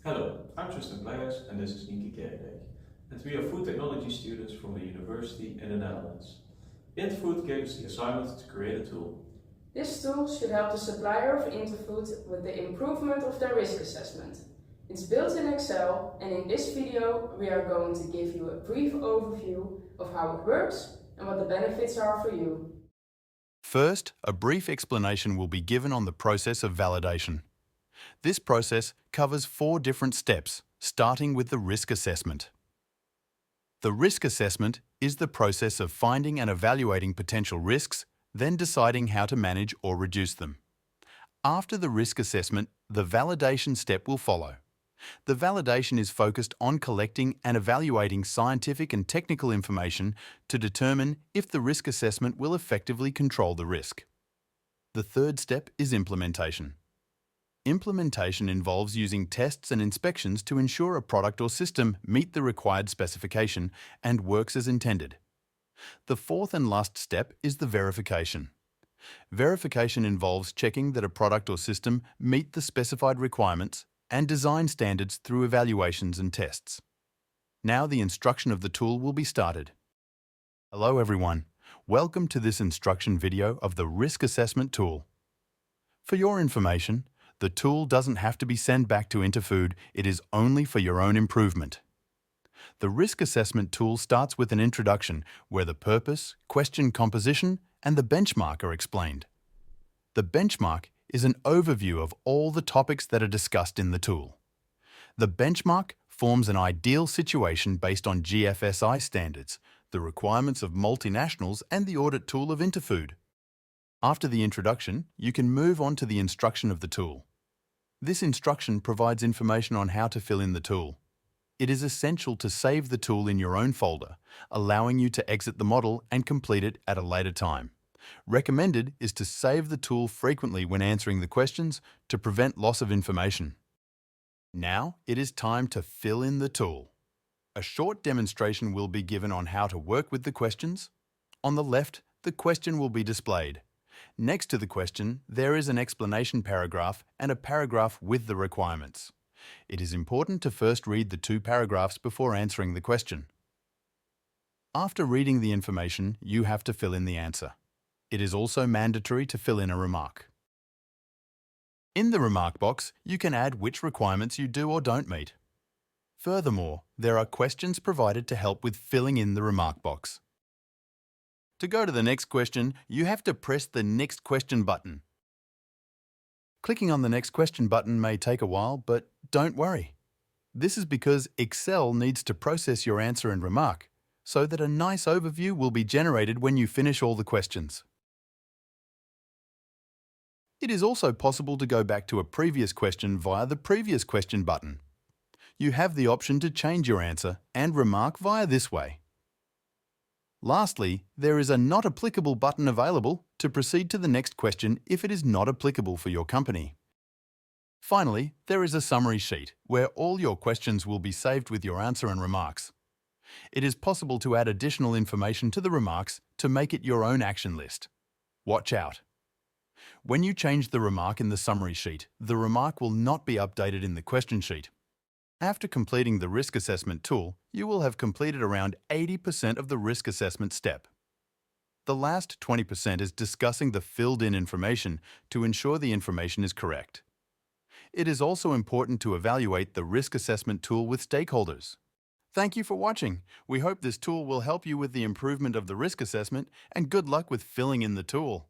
Hello, I'm Tristan Pleijhuis and this is Nienke Kerkdijk. And we are food technology students from the university in the Netherlands. Interfood gave us the assignment to create a tool. This tool should help the supplier of Interfood with the improvement of their risk assessment. It's built in Excel, and in this video we are going to give you a brief overview of how it works and what the benefits are for you. First, a brief explanation will be given on the process of validation. This process covers 4 different steps, starting with the risk assessment. The risk assessment is the process of finding and evaluating potential risks, then deciding how to manage or reduce them. After the risk assessment, the validation step will follow. The validation is focused on collecting and evaluating scientific and technical information to determine if the risk assessment will effectively control the risk. The third step is implementation. Implementation involves using tests and inspections to ensure a product or system meet the required specification and works as intended. The fourth and last step is the verification. Verification involves checking that a product or system meet the specified requirements and design standards through evaluations and tests. Now the instruction of the tool will be started. Hello everyone, welcome to this instruction video of the risk assessment tool. For your information, the tool doesn't have to be sent back to Interfood, it is only for your own improvement. The risk assessment tool starts with an introduction where the purpose, question composition, and the benchmark are explained. The benchmark is an overview of all the topics that are discussed in the tool. The benchmark forms an ideal situation based on GFSI standards, the requirements of multinationals, and the audit tool of Interfood. After the introduction, you can move on to the instruction of the tool. This instruction provides information on how to fill in the tool. It is essential to save the tool in your own folder, allowing you to exit the model and complete it at a later time. Recommended is to save the tool frequently when answering the questions to prevent loss of information. Now it is time to fill in the tool. A short demonstration will be given on how to work with the questions. On the left, the question will be displayed. Next to the question, there is an explanation paragraph and a paragraph with the requirements. It is important to first read the 2 paragraphs before answering the question. After reading the information, you have to fill in the answer. It is also mandatory to fill in a remark. In the remark box, you can add which requirements you do or don't meet. Furthermore, there are questions provided to help with filling in the remark box. To go to the next question, you have to press the Next Question button. Clicking on the Next Question button may take a while, but don't worry. This is because Excel needs to process your answer and remark, so that a nice overview will be generated when you finish all the questions. It is also possible to go back to a previous question via the Previous Question button. You have the option to change your answer and remark via this way. Lastly, there is a Not Applicable button available to proceed to the next question if it is not applicable for your company. Finally, there is a summary sheet where all your questions will be saved with your answer and remarks. It is possible to add additional information to the remarks to make it your own action list. Watch out! When you change the remark in the summary sheet, the remark will not be updated in the question sheet. After completing the risk assessment tool, you will have completed around 80% of the risk assessment step. The last 20% is discussing the filled-in information to ensure the information is correct. It is also important to evaluate the risk assessment tool with stakeholders. Thank you for watching. We hope this tool will help you with the improvement of the risk assessment, and good luck with filling in the tool.